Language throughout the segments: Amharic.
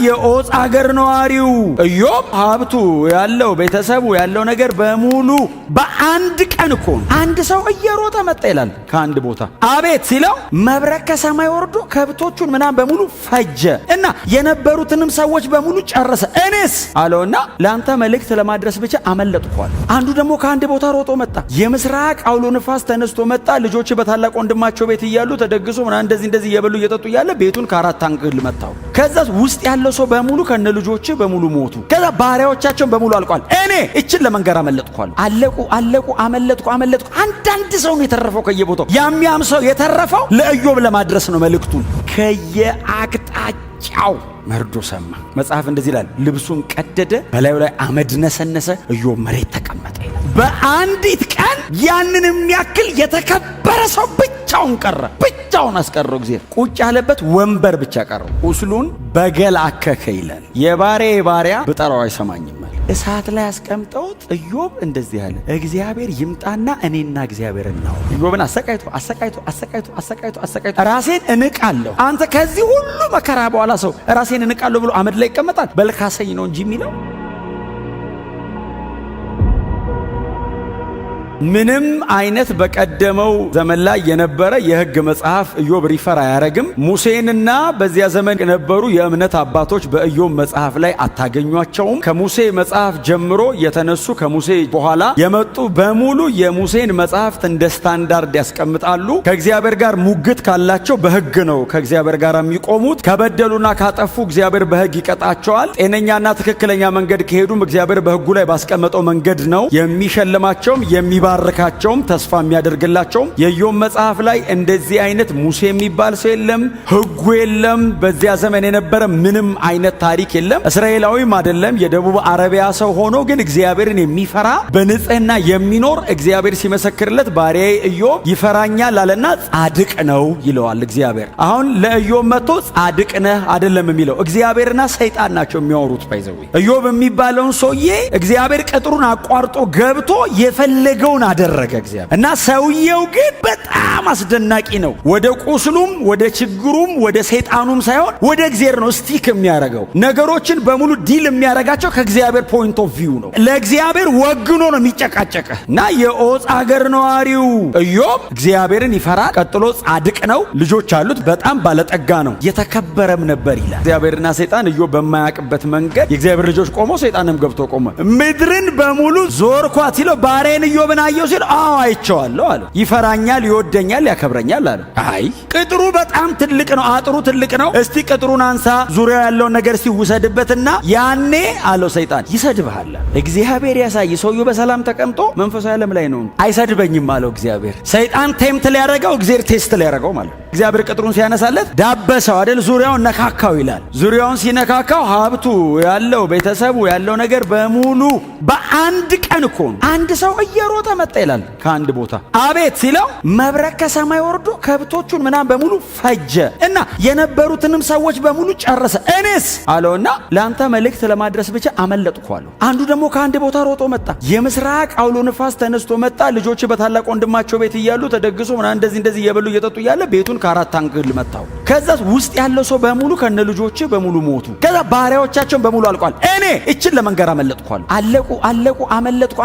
የዖፅ አገር ነዋሪው ኢዮብ ሀብቱ ያለው ቤተሰቡ ያለው ነገር በሙሉ በአንድ ቀን እኮ አንድ ሰው እየሮጠ መጣ ይላል። ከአንድ ቦታ አቤት ሲለው መብረቅ ከሰማይ ወርዶ ከብቶቹን ምናምን በሙሉ ፈጀ እና የነበሩትንም ሰዎች በሙሉ ጨረሰ። እኔስ አለውና ለአንተ መልእክት ለማድረስ ብቻ አመለጥኳል። አንዱ ደግሞ ከአንድ ቦታ ሮጦ መጣ። የምስራቅ አውሎ ንፋስ ተነስቶ መጣ። ልጆች በታላቅ ወንድማቸው ቤት እያሉ ተደግሶ ምናምን እንደዚህ እየበሉ እየጠጡ እያለ ቤቱን ከአራት አንግል መታው። ከዛ ውስጥ ያለው ሰው በሙሉ ከነ ልጆች በሙሉ ሞቱ። ከዛ ባሪያዎቻቸውን በሙሉ አልቋል። እኔ እችን ለመንገር አመለጥኳል። አለቁ አመለጥኩ። አንዳንድ ሰው ነው የተረፈው ከየቦታው። ያም ሰው የተረፈው ለኢዮብ ለማድረስ ነው መልእክቱን። ከየአቅጣጫው መርዶ ሰማ። መጽሐፍ እንደዚህ ይላል፣ ልብሱን ቀደደ፣ በላዩ ላይ አመድ ነሰነሰ፣ ኢዮብ መሬት ተቀመጠ ይላል። በአንዲት ቀን ያንን የሚያክል የተከበረ ሰው ብቻውን ቀረ። ብቻውን አስቀረው። እግዚአብሔር ቁጭ ያለበት ወንበር ብቻ ቀረው። ቁስሉን በገል አከከ ይላል። ባሪያ ብጠራው አይሰማኝም። እሳት ላይ አስቀምጠውት ኢዮብ እንደዚህ ያለ እግዚአብሔር ይምጣና እኔና እግዚአብሔር እናው። ኢዮብን አሰቃይቶ ራሴን እንቃለሁ። አንተ ከዚህ ሁሉ መከራ በኋላ ሰው ራሴን እንቃለሁ ብሎ አመድ ላይ ይቀመጣል? በልካሰኝ ነው እንጂ የሚለው ምንም አይነት በቀደመው ዘመን ላይ የነበረ የሕግ መጽሐፍ ኢዮብ ሪፈር አያረግም። ሙሴንና በዚያ ዘመን የነበሩ የእምነት አባቶች በኢዮብ መጽሐፍ ላይ አታገኟቸውም። ከሙሴ መጽሐፍ ጀምሮ የተነሱ ከሙሴ በኋላ የመጡ በሙሉ የሙሴን መጽሐፍት እንደ ስታንዳርድ ያስቀምጣሉ። ከእግዚአብሔር ጋር ሙግት ካላቸው በሕግ ነው ከእግዚአብሔር ጋር የሚቆሙት። ከበደሉና ካጠፉ እግዚአብሔር በሕግ ይቀጣቸዋል። ጤነኛና ትክክለኛ መንገድ ከሄዱም እግዚአብሔር በሕጉ ላይ ባስቀመጠው መንገድ ነው የሚሸልማቸውም ባረካቸውም ተስፋ የሚያደርግላቸውም። የኢዮብ መጽሐፍ ላይ እንደዚህ አይነት ሙሴ የሚባል ሰው የለም፣ ሕጉ የለም። በዚያ ዘመን የነበረ ምንም አይነት ታሪክ የለም። እስራኤላዊም አይደለም፣ የደቡብ አረቢያ ሰው ሆኖ ግን እግዚአብሔርን የሚፈራ በንጽህና የሚኖር እግዚአብሔር ሲመሰክርለት ባሪያዬ ኢዮብ ይፈራኛል አለና ጻድቅ ነው ይለዋል እግዚአብሔር። አሁን ለኢዮብ መጥቶ ጻድቅ ነህ አይደለም የሚለው፣ እግዚአብሔርና ሰይጣን ናቸው የሚያወሩት። ባይዘው ኢዮብ የሚባለውን ሰውዬ እግዚአብሔር ቅጥሩን አቋርጦ ገብቶ የፈለገው አደረገ እግዚአብሔር። እና ሰውየው ግን በጣም አስደናቂ ነው። ወደ ቁስሉም ወደ ችግሩም ወደ ሰይጣኑም ሳይሆን ወደ እግዚአብሔር ነው ስቲክ የሚያረገው። ነገሮችን በሙሉ ዲል የሚያረጋቸው ከእግዚአብሔር ፖይንት ኦፍ ቪው ነው። ለእግዚአብሔር ወግኖ ነው የሚጨቃጨቀ። እና የዖፅ አገር ነዋሪው ኢዮብ እግዚአብሔርን ይፈራል። ቀጥሎ ጻድቅ ነው። ልጆች አሉት። በጣም ባለጠጋ ነው። የተከበረም ነበር ይላል። እግዚአብሔርና ሰይጣን ኢዮብ በማያውቅበት መንገድ የእግዚአብሔር ልጆች ቆሞ ሰይጣንም ገብቶ ቆመ። ምድርን በሙሉ ዞርኳት ሲለው ባሪያዬን ኢዮብን አየው ሲል አዎ አይቼዋለሁ አለ። ይፈራኛል፣ ይወደኛል፣ ያከብረኛል አለ። አይ ቅጥሩ በጣም ትልቅ ነው፣ አጥሩ ትልቅ ነው። እስቲ ቅጥሩን አንሳ፣ ዙሪያው ያለውን ነገር እስቲ ውሰድበትና ያኔ አለው ሰይጣን ይሰድብሃል። እግዚአብሔር ያሳይ። ሰውየው በሰላም ተቀምጦ መንፈሳዊ ዓለም ላይ ነው። አይሰድበኝም አለው እግዚአብሔር። ሰይጣን ቴምት ሊያረጋው እግዚአብሔር ቴስት ሊያረጋው ማለት። እግዚአብሔር ቅጥሩን ሲያነሳለት ዳበሰው አይደል? ዙሪያውን ነካካው ይላል። ዙሪያውን ሲነካካው ሀብቱ ያለው ቤተሰቡ ያለው ነገር በሙሉ በአንድ ቀን እኮ አንድ ሰው እየሮጠ መጣ ይላል። ከአንድ ቦታ አቤት ሲለው መብረቅ ከሰማይ ወርዶ ከብቶቹን ምናምን በሙሉ ፈጀ እና የነበሩትንም ሰዎች በሙሉ ጨረሰ። እኔስ አለውና ለአንተ መልእክት ለማድረስ ብቻ አመለጥኳለሁ። አንዱ ደግሞ ከአንድ ቦታ ሮጦ መጣ። የምስራቅ አውሎ ንፋስ ተነስቶ መጣ። ልጆች በታላቅ ወንድማቸው ቤት እያሉ ተደግሶ ምናምን እንደዚህ እየበሉ እየጠጡ እያለ ቤቱን ከአራት አንግል መታው። ከዛ ውስጥ ያለው ሰው በሙሉ ከነ ልጆች በሙሉ ሞቱ። ከዛ ባሪያዎቻቸውን በሙሉ አልቋል። እኔ እችን ለመንገር አመለጥኳለሁ። አለቁ አመለጥኩ።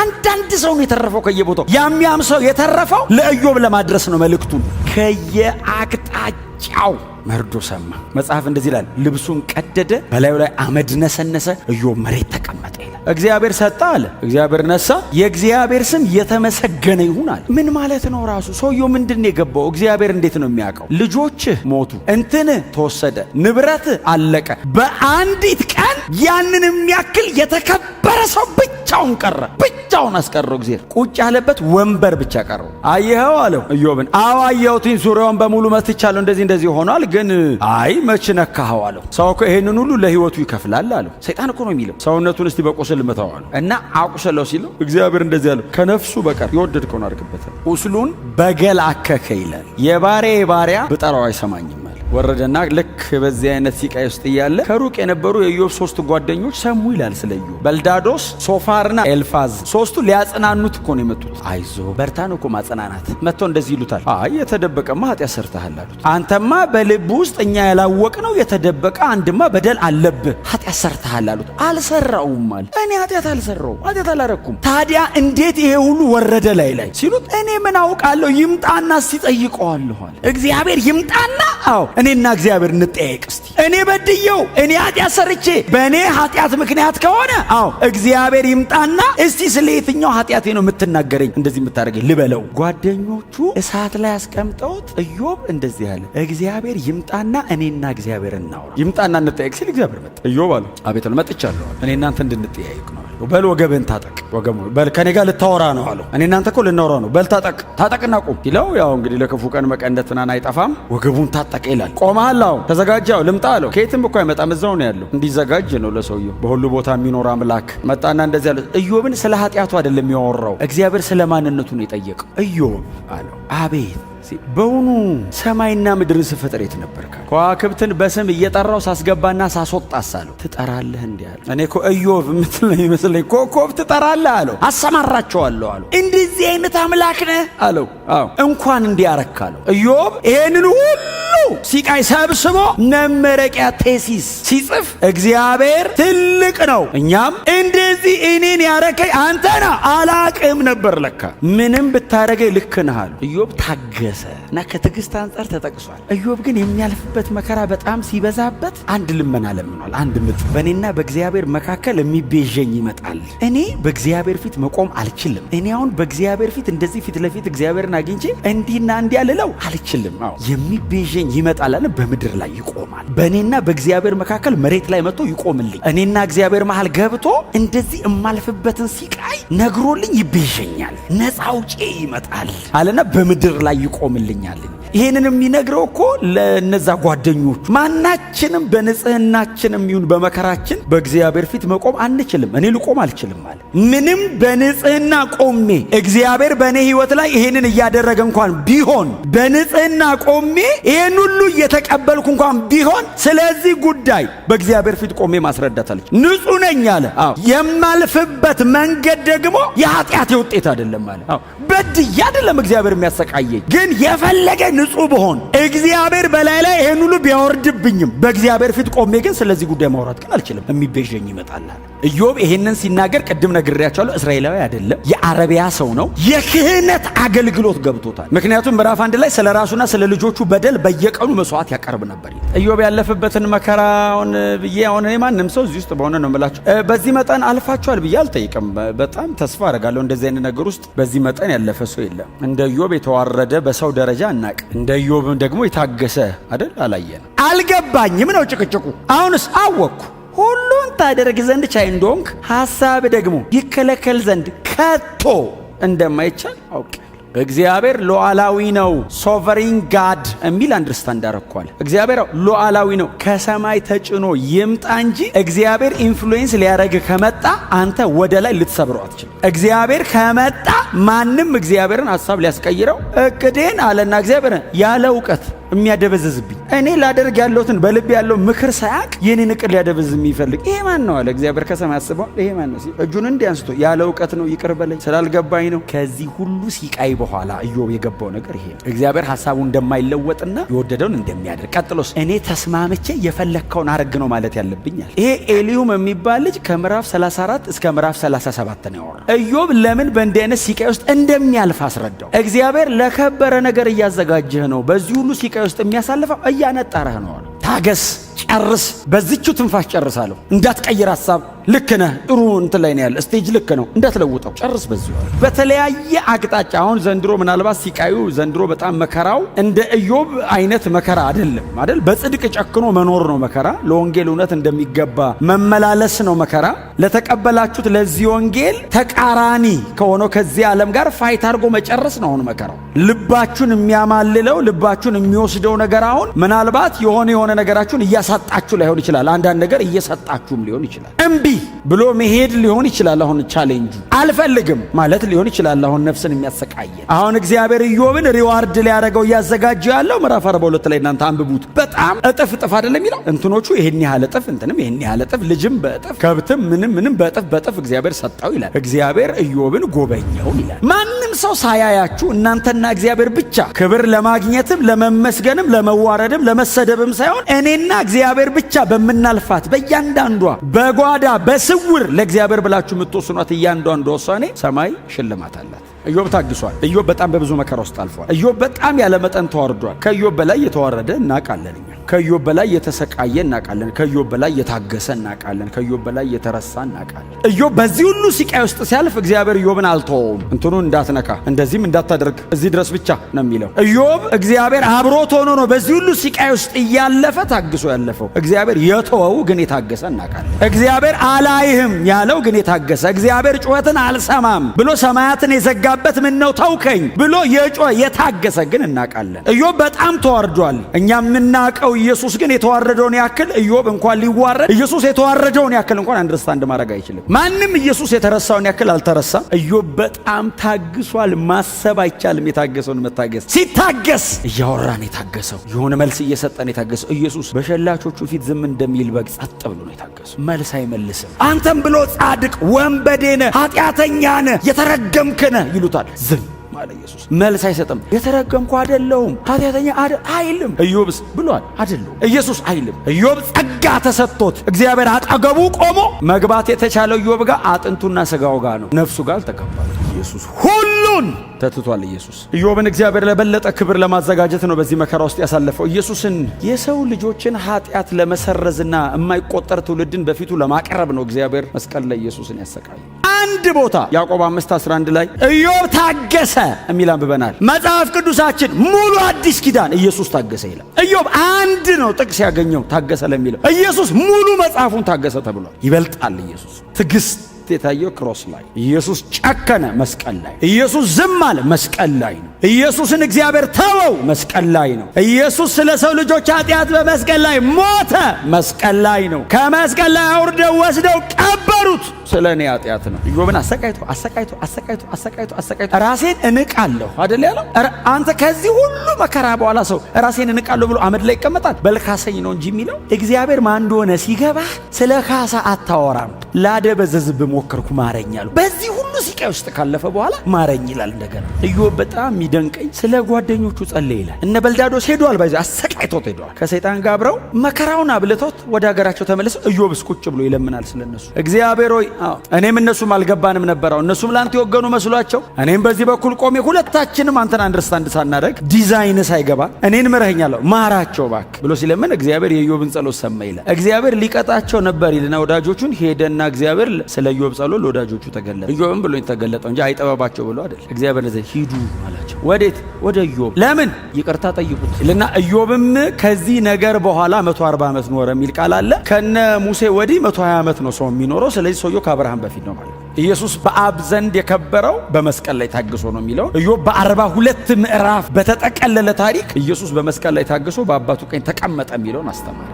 አንዳንድ ሰው ነው የተረፈው ከየቦታው። ያም ሰው የተረፈው ለኢዮብ ለማድረስ ነው መልእክቱን። ከየአቅጣጫው መርዶ ሰማ። መጽሐፍ እንደዚህ ይላል፣ ልብሱን ቀደደ፣ በላዩ ላይ አመድ ነሰነሰ፣ ኢዮብ መሬት ተቀመጠ ይላል። እግዚአብሔር ሰጣ አለ፣ እግዚአብሔር ነሳ፣ የእግዚአብሔር ስም የተመሰገነ ይሁን አለ። ምን ማለት ነው? ራሱ ሰውየው ምንድን ነው የገባው? እግዚአብሔር እንዴት ነው የሚያውቀው? ልጆችህ ሞቱ፣ እንትን ተወሰደ፣ ንብረት አለቀ። በአንዲት ቀን ያንን የሚያክል የተከበረ ሰው ብቻውን ቀረ። ብቻውን አስቀረው። እግዚአብሔር ቁጭ ያለበት ወንበር ብቻ ቀረው። አየኸው አለው ኢዮብን። አዎ አየሁትኝ፣ ዙሪያውን በሙሉ መትቻለሁ፣ እንደዚህ ሆኗል። ግን አይ መች ነካኸው አለው። ሰው እኮ ይሄንን ሁሉ ለህይወቱ ይከፍላል አለው። ሰይጣን እኮ ነው የሚለው። ሰውነቱን እስቲ በቁስል መታው አለው እና አቁሰለው ሲለው እግዚአብሔር እንደዚህ አለው፣ ከነፍሱ በቀር የወደድከውን አድርግበት። ቁስሉን በገል አከከ ይላል። የባሪያ ብጠራው አይሰማኝም አለ። ወረደና ልክ በዚህ አይነት ሲቃይ ውስጥ እያለ ከሩቅ የነበሩ የኢዮብ 3 ጓደኞች ሰሙ ይላል ስለ ኢዮብ። በልዳዶስ፣ ሶፋርና ኤልፋዝ 3ቱ ሊያጽናኑት እኮ ነው የመጡት። አይዞ በርታ ነው እኮ ማጽናናት። መጥቶ እንደዚህ ይሉታል፣ አይ የተደበቀማ ኃጢአት ሰርተሃል አሉት። አንተማ በልብ ውስጥ እኛ ያላወቅነው የተደበቀ አንድማ በደል አለብህ፣ ኃጢአት ሰርተሃል አሉት። አልሰራውም አለ። እኔ ኃጢአት አልሰራውም፣ ኃጢአት አላረኩም። ታዲያ እንዴት ይሄ ሁሉ ወረደ ላይ ሲሉት፣ እኔ ምን አውቃለሁ፣ ይምጣና ሲጠይቀዋለሁ አለ። እግዚአብሔር ይምጣና አዎ እኔና እግዚአብሔር እንጠያየቅ እስቲ። እኔ በድየው እኔ ኃጢአት ሰርቼ በእኔ ኃጢአት ምክንያት ከሆነ አዎ እግዚአብሔር ይምጣና እስቲ ስለ የትኛው ኃጢአቴ ነው የምትናገረኝ እንደዚህ የምታደርገኝ ልበለው። ጓደኞቹ እሳት ላይ አስቀምጠውት ኢዮብ እንደዚህ አለ፣ እግዚአብሔር ይምጣና እኔና እግዚአብሔር እናውራ። ይምጣና እንጠያየቅ ሲል እግዚአብሔር መጣ። ኢዮብ አለ፣ አቤት አለ፣ መጥቻለሁ። እኔ እናንተ እንድንጠያየቅ ነው። በል ወገብህን ታጠቅ፣ ወገሙ በል ከኔ ጋር ልታወራ ነው አለው። እኔ እናንተ እኮ ልናወራ ነው፣ በል ታጠቅና ቁም ይለው። ያው እንግዲህ ለክፉ ቀን መቀነት ምናምን አይጠፋም። ወገቡን ታጠቀ ይላል። ቆመሃል? አዎ። ተዘጋጀው? ልምጣ አለው። ከየትም እኮ አይመጣም፣ እዛው ነው ያለው። እንዲዘጋጅ ነው ለሰውየው። በሁሉ ቦታ የሚኖር አምላክ መጣና እንደዚህ አለ። ኢዮብን ስለ ኃጢአቱ አይደለም ያወራው፣ እግዚአብሔር ስለ ማንነቱ ነው የጠየቀው። ኢዮብ አለው፣ አቤት በውኑ ሰማይና ምድርን ስፈጥር የት ነበርካ? ከዋክብትን በስም እየጠራው ሳስገባና ሳስወጣስ አለው። ትጠራለህ እንዲህ አለ። እኔ እኮ ኢዮብ የምትለኝ ይመስለኝ ኮከብ ትጠራለህ አለው። አሰማራቸዋለሁ አለው። እንደዚህ አይነት አምላክ ነህ አለው። አዎ እንኳን እንዲያረክ አለው። ኢዮብ ይሄንን ሁሉ ሲቃይ ሰብስቦ መመረቂያ ቴሲስ ሲጽፍ እግዚአብሔር ትልቅ ነው፣ እኛም እንደዚህ እኔን ያረከኝ አንተና አላቅም ነበር ለካ ምንም ብታረገኝ ልክ ነህ አለው። ኢዮብ ታገሰ እና ከትዕግስት አንጻር ተጠቅሷል። ኢዮብ ግን የሚያልፍበት መከራ በጣም ሲበዛበት አንድ ልመና ለምኗል። አንድ ምጥ በእኔና በእግዚአብሔር መካከል የሚቤዠኝ ይመጣል። እኔ በእግዚአብሔር ፊት መቆም አልችልም። እኔ አሁን በእግዚአብሔር ፊት እንደዚህ ፊት ለፊት እግዚአብሔርን አግኝቼ እንዲህና እንዲያ ልለው አልችልም። አዎ የሚቤዠኝ ይመጣል አለ። በምድር ላይ ይቆማል። በእኔና በእግዚአብሔር መካከል መሬት ላይ መጥቶ ይቆምልኝ። እኔና እግዚአብሔር መሃል ገብቶ እንደዚህ እማልፍበትን ሲቃይ ነግሮልኝ ይቤዠኛል። ነፃ አውጪ ይመጣል አለና በምድር ላይ ይቆምልኛል። ይሄንን የሚነግረው እኮ ለነዛ ጓደኞቹ ማናችንም በንጽህናችንም ይሁን በመከራችን በእግዚአብሔር ፊት መቆም አንችልም። እኔ ልቆም አልችልም ማለት ምንም በንጽህና ቆሜ እግዚአብሔር በእኔ ህይወት ላይ ይሄንን እያደረገ እንኳን ቢሆን በንጽህና ቆሜ ይሄን ሁሉ እየተቀበልኩ እንኳን ቢሆን ስለዚህ ጉዳይ በእግዚአብሔር ፊት ቆሜ ማስረዳት አለች። ንጹህ ነኝ አለ። አዎ የማልፍበት መንገድ ደግሞ የኃጢአቴ ውጤት አይደለም አለ። አዎ በድዬ አይደለም እግዚአብሔር የሚያሰቃየኝ፣ ግን የፈለገ ንጹህ ብሆን እግዚአብሔር በላይ ላይ ይሄን ሁሉ ቢያወርድብኝም በእግዚአብሔር ፊት ቆሜ ግን ስለዚህ ጉዳይ ማውራት ግን አልችልም። የሚቤዠኝ ይመጣል። ኢዮብ ይሄንን ሲናገር ቅድም ነግሬያቸዋለሁ፣ እስራኤላዊ አይደለም፣ የአረቢያ ሰው ነው። የክህነት አገልግሎት ገብቶታል። ምክንያቱም ምዕራፍ 1 ላይ ስለ ራሱና ስለ ልጆቹ በደል በየቀኑ መስዋዕት ያቀርብ ነበር። ኢዮብ ያለፈበትን መከራውን ብዬ አሁን እኔ ማንም ሰው እዚህ ውስጥ በሆነ ነው የምላችሁ በዚህ መጠን አልፋችኋል ብዬ አልጠይቅም። በጣም ተስፋ አደርጋለሁ እንደዚህ አይነት ነገር ውስጥ በዚህ መጠን ያለፈ ሰው የለም። እንደ ኢዮብ የተዋረደ በሰው ደረጃ አናቅ። እንደ ኢዮብም ደግሞ የታገሰ አይደል አላየንም። አልገባኝም ነው ጭቅጭቁ። አሁንስ አወቅኩ ሁሉን ታደርግ ዘንድ ቻይ እንደሆንክ ሐሳብ ደግሞ ይከለከል ዘንድ ከቶ እንደማይቻል አውቅ። እግዚአብሔር ሉዓላዊ ነው። ሶቨሪን ጋድ የሚል አንደርስታንድ አረኳል። እግዚአብሔር ሉዓላዊ ነው። ከሰማይ ተጭኖ ይምጣ እንጂ እግዚአብሔር ኢንፍሉዌንስ ሊያደርግ ከመጣ አንተ ወደ ላይ ልትሰብረው አትችልም። እግዚአብሔር ከመጣ ማንም እግዚአብሔርን ሐሳብ ሊያስቀይረው እቅዴን አለና እግዚአብሔር ያለ እውቀት የሚያደበዝዝብኝ እኔ ላደርግ ያለሁትን በልብ ያለው ምክር ሳያቅ የኔን እቅድ ሊያደበዝዝ የሚፈልግ ይሄ ማን ነው አለ እግዚአብሔር። ከሰማይ አስበው ይሄ ማን ነው ሲል እጁን እንዲህ አንስቶ ያለ እውቀት ነው ይቅር በለኝ ስላልገባኝ ነው። ከዚህ ሁሉ ሲቃይ በኋላ ኢዮብ የገባው ነገር ይሄ ነው። እግዚአብሔር ሐሳቡ እንደማይለወጥና የወደደውን እንደሚያደርግ። ቀጥሎስ እኔ ተስማምቼ የፈለግከውን አረግ ነው ማለት ያለብኛል። ይሄ ኤሊሁም የሚባል ልጅ ከምዕራፍ 34 እስከ ምዕራፍ 37 ነው ያወራው። ኢዮብ ለምን በእንዲህ አይነት ሲቃይ ውስጥ እንደሚያልፍ አስረዳው። እግዚአብሔር ለከበረ ነገር እያዘጋጀህ ነው። በዚህ ሁሉ ሲቃይ ውስጥ የሚያሳልፈው እያነጣረህ ነው። ታገስ፣ ጨርስ፣ በዚቹ ትንፋሽ ጨርሳለሁ። እንዳትቀይር ሐሳብ ልክ ነህ፣ ጥሩ እንትን ላይ ነው ያለ ስቴጅ ልክ ነው፣ እንዳትለውጠው፣ ጨርስ በዚሁ። በተለያየ አቅጣጫ አሁን ዘንድሮ ምናልባት ሲቃዩ ዘንድሮ በጣም መከራው እንደ ኢዮብ አይነት መከራ አይደል? በጽድቅ ጨክኖ መኖር ነው መከራ። ለወንጌል እውነት እንደሚገባ መመላለስ ነው መከራ። ለተቀበላችሁት ለዚህ ወንጌል ተቃራኒ ከሆነው ከዚህ ዓለም ጋር ፋይት አድርጎ መጨረስ ነው አሁን መከራው። ልባችሁን የሚያማልለው ልባችሁን የሚወስደው ነገር አሁን ምናልባት የሆነ ነገራችሁን እየተሰጣችሁ ላይሆን ይችላል። አንዳንድ ነገር እየሰጣችሁም ሊሆን ይችላል። እምቢ ብሎ መሄድ ሊሆን ይችላል። አሁን ቻሌንጁ አልፈልግም ማለት ሊሆን ይችላል። አሁን ነፍስን የሚያሰቃየ አሁን እግዚአብሔር ኢዮብን ሪዋርድ ሊያደርገው እያዘጋጀው ያለው ምዕራፍ 42 ላይ እናንተ አንብቡት። በጣም እጥፍ እጥፍ አይደለም ይላል። እንትኖቹ ይሄን ያህል እጥፍ፣ እንትንም ይሄን ያህል እጥፍ፣ ልጅም በእጥፍ ከብትም ምንም በእጥፍ እግዚአብሔር ሰጣው ይላል። እግዚአብሔር ኢዮብን ጎበኘው ይላል። ማንም ሰው ሳያያችሁ እናንተና እግዚአብሔር ብቻ ክብር ለማግኘትም ለመመስገንም ለመዋረድም ለመሰደብም ሳይሆን እኔና እግዚአብሔር ብቻ በምናልፋት በእያንዳንዷ በጓዳ በስውር ለእግዚአብሔር ብላችሁ የምትወስኗት እያንዳንዷ ውሳኔ ሰማይ ሽልማት አላት። ኢዮብ ታግሷል። ኢዮብ በጣም በብዙ መከራ ውስጥ አልፏል። ኢዮብ በጣም ያለ መጠን ተዋርዷል። ከኢዮብ በላይ የተዋረደ እናውቃለን። ከኢዮብ በላይ የተሰቃየ እናውቃለን። ከኢዮብ በላይ የታገሰ እናውቃለን። ከኢዮብ በላይ የተረሳ እናውቃለን። ኢዮብ በዚህ ሁሉ ስቃይ ውስጥ ሲያልፍ እግዚአብሔር ኢዮብን አልተወውም። እንትኑን እንዳትነካ እንደዚህም እንዳታደርግ እዚህ ድረስ ብቻ ነው የሚለው። ኢዮብ እግዚአብሔር አብሮት ሆኖ ነው በዚህ ሁሉ ስቃይ ውስጥ እያለፈ ታግሶ ያለፈው። እግዚአብሔር የተወው ግን የታገሰ እናውቃለን። እግዚአብሔር አላይህም ያለው ግን የታገሰ፣ እግዚአብሔር ጩኸትን አልሰማም ብሎ ሰማያትን የዘጋበት ምን ነው ተውከኝ ብሎ የታገሰ ግን እናውቃለን። ኢዮብ በጣም ተዋርዷል። እኛ የምናውቀው ኢየሱስ ግን የተዋረደውን ያክል ኢዮብ እንኳን ሊዋረድ ኢየሱስ የተዋረደውን ያክል እንኳን አንደርስታንድ ማድረግ አይችልም። ማንም ኢየሱስ የተረሳውን ያክል አልተረሳም። ኢዮብ በጣም ታግሷል። ማሰብ አይቻልም የታገሰውን መታገስ። ሲታገስ እያወራን የታገሰው የሆነ መልስ እየሰጠን የታገሰው። ኢየሱስ በሸላቾቹ ፊት ዝም እንደሚል በግ ጸጥ ብሎ ነው የታገሰው። መልስ አይመልስም። አንተም ብሎ ጻድቅ ወንበዴ ነህ፣ ኃጢአተኛ ነህ፣ የተረገምክ ነህ ይሉታል። ዝም አለ ኢየሱስ። መልስ አይሰጥም። የተረገምኩ አይደለሁም ኃጢአተኛ አይልም። ኢዮብስ ብሏል አይደለም። ኢየሱስ አይልም። ኢዮብ ጸጋ ተሰጥቶት እግዚአብሔር አጠገቡ ቆሞ መግባት የተቻለው ኢዮብ ጋር አጥንቱና ስጋው ጋር ነው፣ ነፍሱ ጋር አልተቀበለም። ኢየሱስ ሁሉን ተትቷል። ኢየሱስ ኢዮብን እግዚአብሔር ለበለጠ ክብር ለማዘጋጀት ነው በዚህ መከራ ውስጥ ያሳለፈው። ኢየሱስን የሰው ልጆችን ኃጢአት ለመሰረዝና የማይቆጠር ትውልድን በፊቱ ለማቅረብ ነው እግዚአብሔር መስቀል ላይ ኢየሱስን ያሰቃየ። አንድ ቦታ ያዕቆብ 5:11 ላይ ኢዮብ ታገሰ የሚል አንብበናል። መጽሐፍ ቅዱሳችን ሙሉ አዲስ ኪዳን ኢየሱስ ታገሰ ይላል። ኢዮብ አንድ ነው ጥቅስ ያገኘው ታገሰ ለሚለው። ኢየሱስ ሙሉ መጽሐፉን ታገሰ ተብሏል። ይበልጣል ኢየሱስ ትዕግስት የታየው ክሮስ ላይ። ኢየሱስ ጨከነ መስቀል ላይ። ኢየሱስ ዝም አለ መስቀል ላይ ነው። ኢየሱስን እግዚአብሔር ተወው መስቀል ላይ ነው። ኢየሱስ ስለ ሰው ልጆች ኃጢአት በመስቀል ላይ ሞተ መስቀል ላይ ነው። ከመስቀል ላይ አውርደው ወስደው ቀበሩት ስለ እኔ ኃጢአት ነው። ኢዮብን አሰቃይቶ ራሴን እንቃለሁ አይደል ያለው። አንተ ከዚህ ሁሉ መከራ በኋላ ሰው ራሴን እንቃለሁ ብሎ አመድ ላይ ይቀመጣል? በልካሰኝ ነው እንጂ የሚለው እግዚአብሔር ማን እንደሆነ ሲገባ ስለ ካሳ አታወራም። ላደበዘዝብ ሞከርኩ ማረኝ አለው። በዚህ ሁሉ ስቃይ ውስጥ ካለፈ በኋላ ማረኝ ይላል እንደገና። ኢዮብ በጣም የሚደንቀኝ ስለ ጓደኞቹ ጸለየ ይላል። እነ በልዳዶስ ሄደዋል፣ ባይዘ አሰቃይቶት ሄደዋል። ከሰይጣን ጋር አብረው መከራውን አብልቶት ወደ ሀገራቸው ተመልሰው ኢዮብስ ቁጭ ብሎ ይለምናል ስለነሱ። እግዚአብሔር ሆይ እኔም እነሱም አልገባንም ነበረው፣ እነሱም ላንተ የወገኑ መስሏቸው፣ እኔም በዚህ በኩል ቆሜ ሁለታችንም አንተን አንደርስታንድ ሳናደርግ ዲዛይን ሳይገባ እኔን ምረኸኛለሁ ማራቸው እባክህ ብሎ ሲለምን እግዚአብሔር የኢዮብን ጸሎት ሰማ ይላል። እግዚአብሔር ሊቀጣቸው ነበር ይልና ወዳጆቹን ሄደና እግዚአብሔር ስለ ኢዮብ ጸሎት ለወዳጆቹ ተገለጠ። ኢዮብን ብሎ የተገለጠው እንጂ አይጠባባቸው ብሎ አይደል። እግዚአብሔር ለዚህ ሂዱ አላቸው። ወዴት? ወደ ኢዮብ። ለምን? ይቅርታ ጠይቁት ይልና ኢዮብም ከዚህ ነገር በኋላ 140 ዓመት ኖረ የሚል ቃል አለ። ከነ ሙሴ ወዲህ 120 ዓመት ነው ሰው የሚኖረው። ስለዚህ ሰውየው ከአብርሃም በፊት ነው ማለት። ኢየሱስ በአብ ዘንድ የከበረው በመስቀል ላይ ታግሶ ነው የሚለው። ኢዮብ በ42 ምዕራፍ በተጠቀለለ ታሪክ ኢየሱስ በመስቀል ላይ ታግሶ በአባቱ ቀኝ ተቀመጠ የሚለውን አስተማረ።